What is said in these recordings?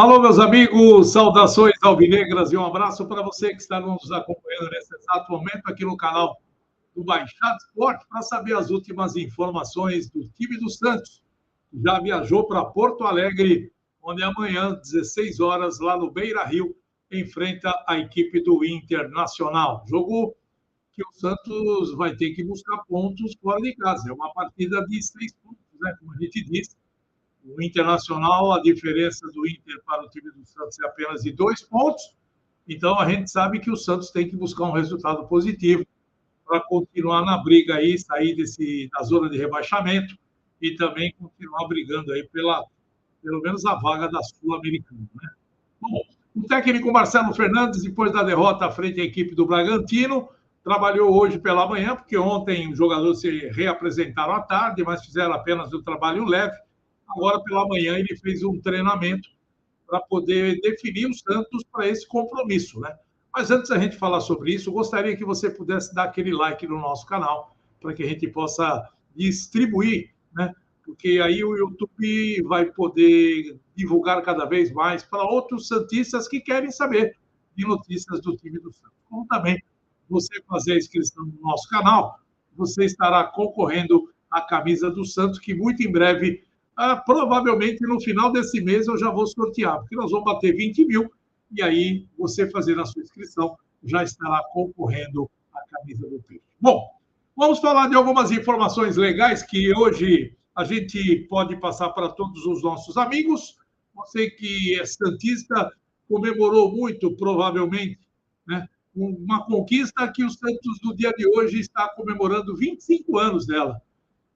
Alô, meus amigos, saudações alvinegras e um abraço para você que está nos acompanhando nesse exato momento aqui no canal do Baixada Esporte para saber as últimas informações do time do Santos. Já viajou para Porto Alegre, onde amanhã, 16 horas, lá no Beira-Rio, enfrenta a equipe do Internacional. Jogo que o Santos vai ter que buscar pontos fora de casa. É uma partida de 6 pontos, né, como a gente disse. O Internacional, a diferença do Inter para o time do Santos é apenas de 2 pontos. Então, a gente sabe que o Santos tem que buscar um resultado positivo para continuar na briga aí, sair da zona de rebaixamento e também continuar brigando aí pelo menos a vaga da Sul-Americana, né? Bom, o técnico Marcelo Fernandes, depois da derrota à frente à equipe do Bragantino, trabalhou hoje pela manhã, porque ontem os jogadores se reapresentaram à tarde, mas fizeram apenas o trabalho leve. Agora, pela manhã, ele fez um treinamento para poder definir o Santos para esse compromisso, né? Mas antes da gente falar sobre isso, gostaria que você pudesse dar aquele like no nosso canal, para que a gente possa distribuir, né? Porque aí o YouTube vai poder divulgar cada vez mais para outros santistas que querem saber de notícias do time do Santos. Como também você fazer a inscrição no nosso canal, você estará concorrendo à camisa do Santos, que muito em breve, provavelmente no final desse mês, eu já vou sortear, porque nós vamos bater 20 mil, e aí você fazendo a sua inscrição já estará concorrendo à camisa do Peixe. Bom, vamos falar de algumas informações legais que hoje a gente pode passar para todos os nossos amigos. Você que é santista comemorou muito, provavelmente, né, uma conquista que o Santos, no dia de hoje, está comemorando 25 anos dela.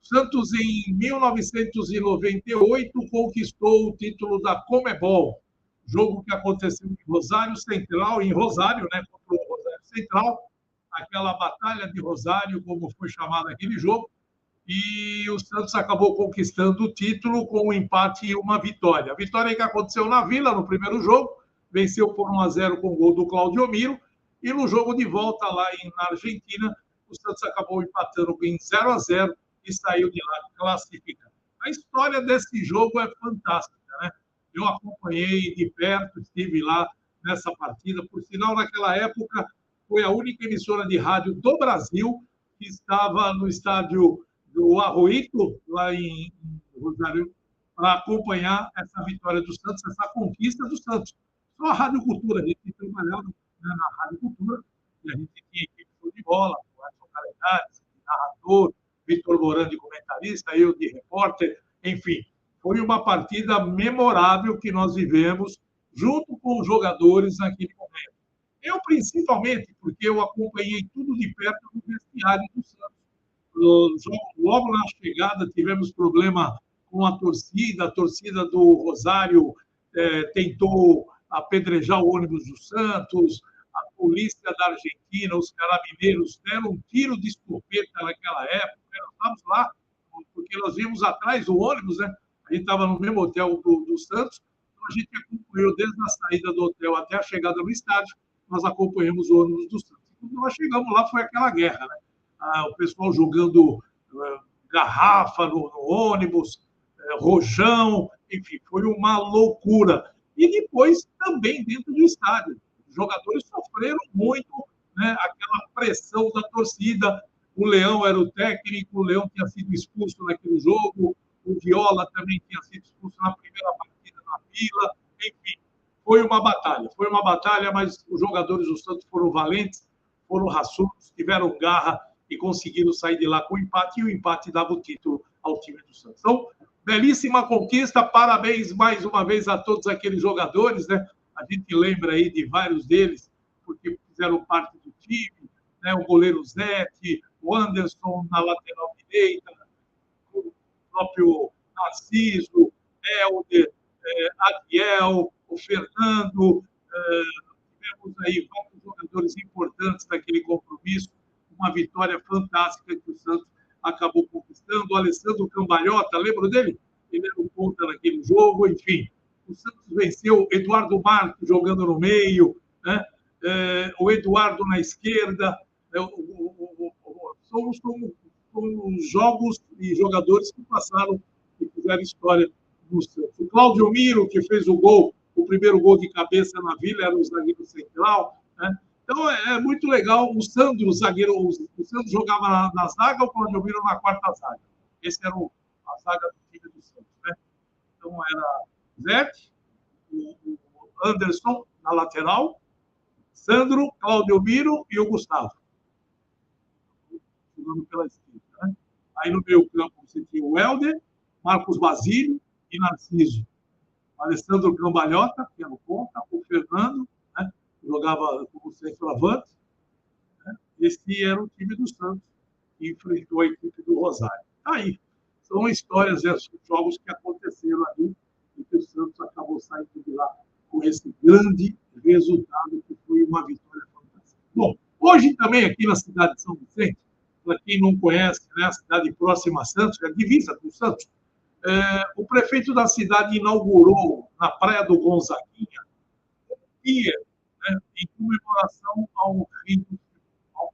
O Santos, em 1998, conquistou o título da Conmebol, jogo que aconteceu em Rosário Central, né, contra o Rosário Central, aquela batalha de Rosário, como foi chamado aquele jogo, e o Santos acabou conquistando o título com um empate e uma vitória. A vitória que aconteceu na Vila, no primeiro jogo, venceu por 1-0 com o gol do Claudio Miro, e no jogo de volta lá na Argentina, o Santos acabou empatando em 0-0 e saiu de lá classificado. A história desse jogo é fantástica, né? Eu acompanhei de perto, estive lá nessa partida, por sinal, naquela época, foi a única emissora de rádio do Brasil que estava no estádio do Arroito, lá em Rosário, para acompanhar essa vitória do Santos, essa conquista do Santos. Só a Rádio Cultura, a gente trabalhava, né, na Rádio Cultura, e a gente tinha equipe de bola, o Edson Calendares, narrador, Vitor Moran de comentarista, eu de repórter, enfim. Foi uma partida memorável que nós vivemos junto com os jogadores naquele momento. Eu, principalmente, porque eu acompanhei tudo de perto no vestiário do Santos. Logo na chegada tivemos problema com a torcida do Rosário tentou apedrejar o ônibus do Santos, a polícia da Argentina, os carabineiros deram um tiro de escopeta naquela época, nós estávamos lá, porque nós vimos atrás do ônibus, né? A gente estava no mesmo hotel do Santos, então a gente acompanhou desde a saída do hotel até a chegada no estádio, nós acompanhamos o ônibus do Santos. E quando nós chegamos lá, foi aquela guerra, né? O pessoal jogando garrafa no ônibus, rojão, enfim, foi uma loucura. E depois também dentro do estádio. Os jogadores sofreram muito, né, aquela pressão da torcida. O Leão era o técnico, o Leão tinha sido expulso naquele jogo, o Viola também tinha sido expulso na primeira partida na Vila, enfim, foi uma batalha, mas os jogadores do Santos foram valentes, foram raçudos, tiveram garra e conseguiram sair de lá com o empate, e o empate dava o título ao time do Santos. Então, belíssima conquista, parabéns mais uma vez a todos aqueles jogadores, né? A gente lembra aí de vários deles, porque fizeram parte do time, né? O goleiro Zete, o Anderson na lateral direita, o próprio Narciso, Helder, Adiel, o Fernando, tivemos aí vários jogadores importantes daquele compromisso, uma vitória fantástica que o Santos acabou conquistando. O Alessandro Cambalhota, lembra dele? Ele era o ponta naquele jogo, enfim. O Santos venceu Eduardo Marques jogando no meio, né? O Eduardo na esquerda. São jogos e jogadores que passaram e fizeram história no Santos. O Claudio Miro, que fez o gol O primeiro gol de cabeça na Vila era o zagueiro central, né? Então, é muito legal. O Sandro, o zagueiro, o Sandro jogava na zaga, o Claudio na quarta zaga. Esse era a zaga do time do Santos, né? Então, era Zete, o Anderson na lateral, Sandro, Claudio Miro e o Gustavo, jogando pela esquerda, né? Aí no meio campo você tinha o Helder, Marcos Basílio e Narciso. Alessandro Cambalhota, que era o ponta, o Fernando, né, jogava como centroavante. Né? Esse era o time do Santos, que enfrentou a equipe do Rosário. Aí, são histórias desses jogos que aconteceram ali e que o Santos acabou saindo de lá com esse grande resultado, que foi uma vitória fantástica. Bom, hoje também aqui na cidade de São Vicente, para quem não conhece, né, a cidade próxima a Santos, é a divisa com Santos, o prefeito da cidade inaugurou, na Praia do Gonzaguinha, um pier, né, em comemoração ao fim do Pelé. Um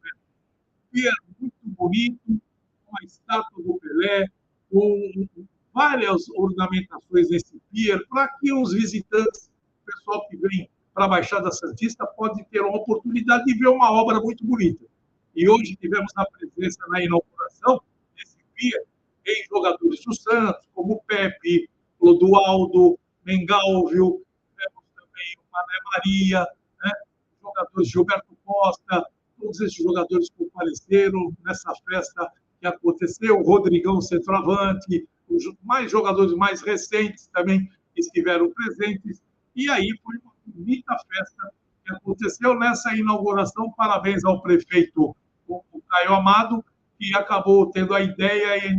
pier muito bonito, com a estátua do Pelé, com várias ornamentações nesse pier, para que os visitantes, o pessoal que vem para a Baixada Santista, pode ter uma oportunidade de ver uma obra muito bonita. E hoje tivemos a presença na inauguração desse pier em jogadores do Santos, como o Pepe, Clodoaldo, Mengalvio, temos também o Mané Maria, né? Jogadores Gilberto Costa, todos esses jogadores compareceram nessa festa que aconteceu, o Rodrigão centroavante, os mais jogadores mais recentes também estiveram presentes, e aí foi uma bonita festa que aconteceu nessa inauguração. Parabéns ao prefeito, o Caio Amado, que acabou tendo a ideia e a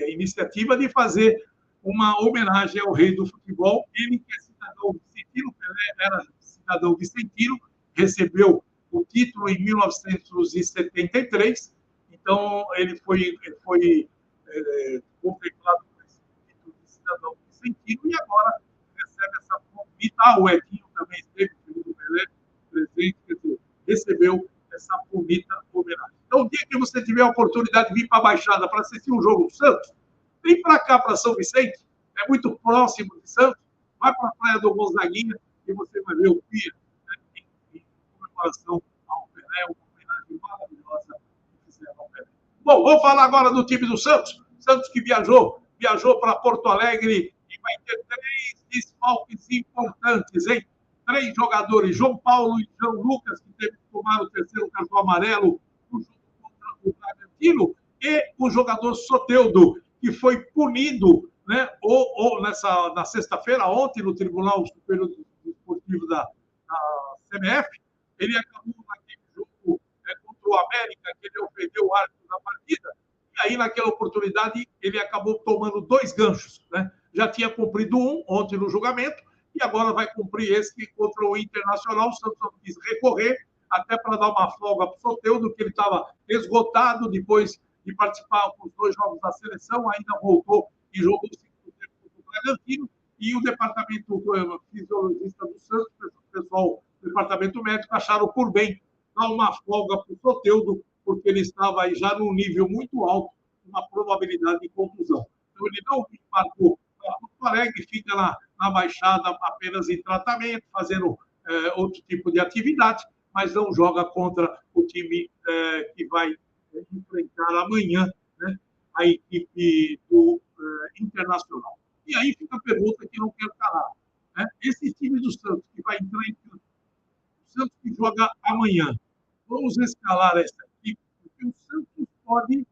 iniciativa de fazer uma homenagem ao rei do futebol. Ele, que é cidadão vicentino, Pelé era cidadão vicentino, recebeu o título em 1973, então ele foi contemplado por esse título de cidadão vicentino e agora recebe essa bonita. O Edinho também esteve, filho do Pelé, presente, quer dizer, recebeu essa bonita homenagem. Então, o dia que você tiver a oportunidade de vir para a Baixada para assistir um jogo do Santos, vem para cá, para São Vicente, é muito próximo de Santos, vai para a Praia do Gonzaguinha e você vai ver o pier, né, em comemoração ao Pelé, uma homenagem maravilhosa que fizeram ao Pelé. Bom, vou falar agora do time do Santos. Santos que viajou para Porto Alegre e vai ter 3 desfalques importantes, hein? 3 jogadores, João Paulo e João Lucas, que teve que tomar o terceiro cartão amarelo no jogo contra o Bragantino, e o jogador Soteldo, que foi punido, né, na sexta-feira, ontem, no Tribunal Superior Desportivo da CBF. Ele acabou naquele jogo contra o América, que ele ofendeu o árbitro da partida, e aí, naquela oportunidade, ele acabou tomando 2 ganchos, né? Já tinha cumprido um ontem no julgamento, e agora vai cumprir esse contra o Internacional. O Santos quis recorrer, até para dar uma folga para o Soteldo, que ele estava esgotado depois de participar dos 2 jogos da seleção, ainda voltou e jogou 5 tempos contra o Bragantino, e o departamento fisiologista do Santos, o pessoal do departamento médico, acharam por bem dar uma folga para o Soteldo, porque ele estava aí já num nível muito alto, uma probabilidade de contusão. Então, ele não marcou para Porto Alegre, fica na Baixada apenas em tratamento, fazendo outro tipo de atividade, mas não joga contra o time que vai enfrentar amanhã, né, a equipe do Internacional. E aí fica a pergunta que não quero calar. Né? Esse time do Santos que vai entrar em campo, o Santos que joga amanhã, vamos escalar essa equipe, porque o Santos pode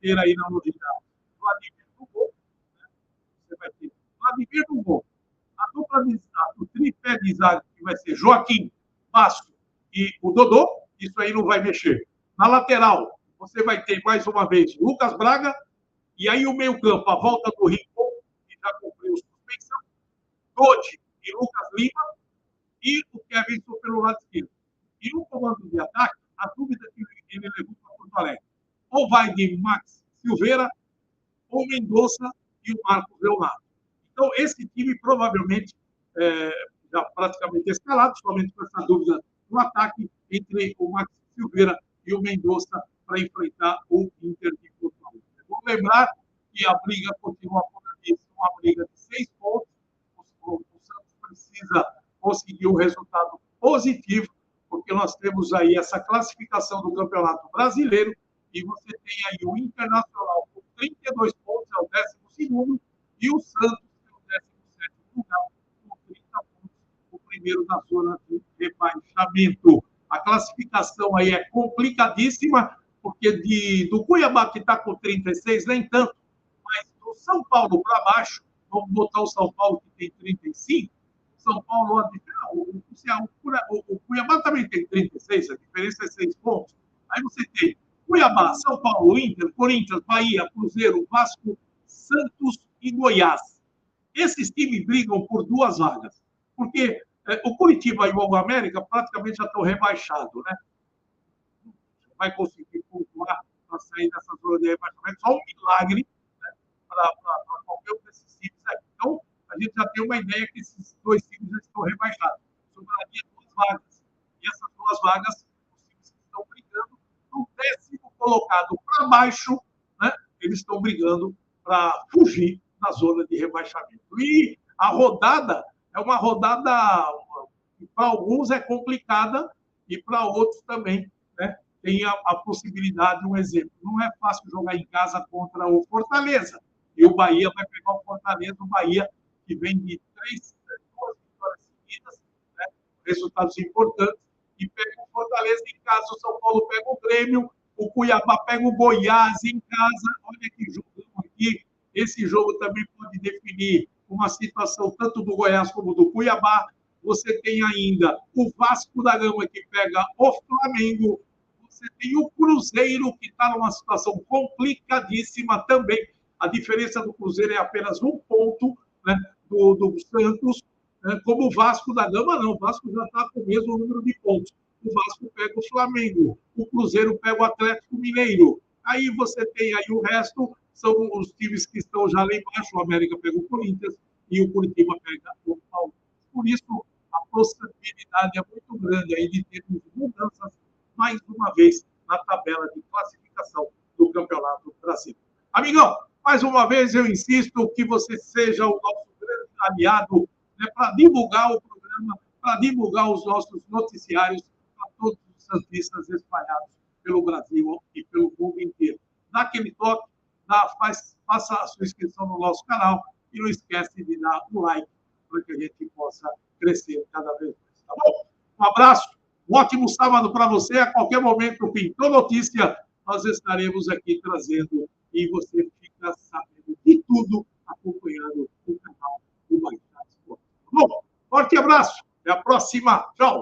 ter aí na novidade Vladimir no gol, né? Você vai ter Vladimir no gol, a dupla de o tripé de zaga, que vai ser Joaquim, Vasco e o Dodô, isso aí não vai mexer. Na lateral, você vai ter mais uma vez Lucas Braga, e aí o meio-campo, a volta do Rincon, que já cumpriu suspensão, Dodi e Lucas Lima, e o Kevin pelo lado esquerdo. E no comando de ataque, a dúvida que ele levou para Porto Alegre, ou vai de Max Silveira, ou Mendonça e o Marcos Leonardo. Então, esse time provavelmente já praticamente escalado, somente com essa dúvida no ataque entre o Max Silveira e o Mendonça para enfrentar o Inter de Porto Alegre. Vou lembrar que a briga continua, como eu disse, uma briga de 6 pontos. O Santos precisa conseguiu um resultado positivo, porque nós temos aí essa classificação do Campeonato Brasileiro e você tem aí o Internacional com 32 pontos, é o 12º, e o Santos, que é o 17º lugar, com 30 pontos, o primeiro da zona de rebaixamento. A classificação aí é complicadíssima, porque do Cuiabá, que está com 36, nem tanto, mas do São Paulo para baixo, vamos botar o São Paulo, que tem 35, São Paulo, o Cuiabá também tem 36, a diferença é 6 pontos. Aí você tem Cuiabá, São Paulo, Inter, Corinthians, Bahia, Cruzeiro, Vasco, Santos e Goiás. Esses times brigam por 2 vagas, porque o Curitiba e o América praticamente já estão rebaixados, né? Vai conseguir pontuar para sair dessa zona de rebaixamento, só um milagre, né, para qualquer um desses times aqui. Então, a gente já tem uma ideia que esses 2 times já estão rebaixados. Sobraria 2 vagas. E essas 2 vagas, os times que estão brigando, do 10º colocado para baixo, né, eles estão brigando para fugir da zona de rebaixamento. E a rodada é uma rodada que para alguns é complicada e para outros também, né, tem a possibilidade, um exemplo, não é fácil jogar em casa contra o Fortaleza. E o Bahia vai pegar o Fortaleza, o Bahia que vem de 2 vitórias seguidas, né, resultados importantes, e pega o Fortaleza em casa, o São Paulo pega o Grêmio, o Cuiabá pega o Goiás em casa. Olha que jogo aqui. Esse jogo também pode definir uma situação tanto do Goiás como do Cuiabá. Você tem ainda o Vasco da Gama, que pega o Flamengo. Você tem o Cruzeiro, que está numa situação complicadíssima também. A diferença do Cruzeiro é apenas 1 ponto, né, do Santos, né, como o Vasco da Gama, não. O Vasco já está com o mesmo número de pontos. O Vasco pega o Flamengo, o Cruzeiro pega o Atlético Mineiro. Aí você tem aí o resto, são os times que estão já lá embaixo. O América pega o Corinthians e o Curitiba pega o Palmeiras. Por isso, a possibilidade é muito grande aí de termos mudanças mais uma vez na tabela de classificação do Campeonato Brasileiro. Amigão, mais uma vez eu insisto que você seja o nosso grande aliado, né, para divulgar o programa, para divulgar os nossos noticiários para todos os santistas espalhados pelo Brasil e pelo mundo inteiro. Dá aquele toque, faça a sua inscrição no nosso canal e não esquece de dar um like para que a gente possa crescer cada vez mais. Tá bom? Um abraço. Um ótimo sábado para você. A qualquer momento, pintou notícia, nós estaremos aqui trazendo e você fica sabendo de tudo acompanhando o canal do Baixados Esporte. Bom, forte abraço. Até a próxima. Tchau.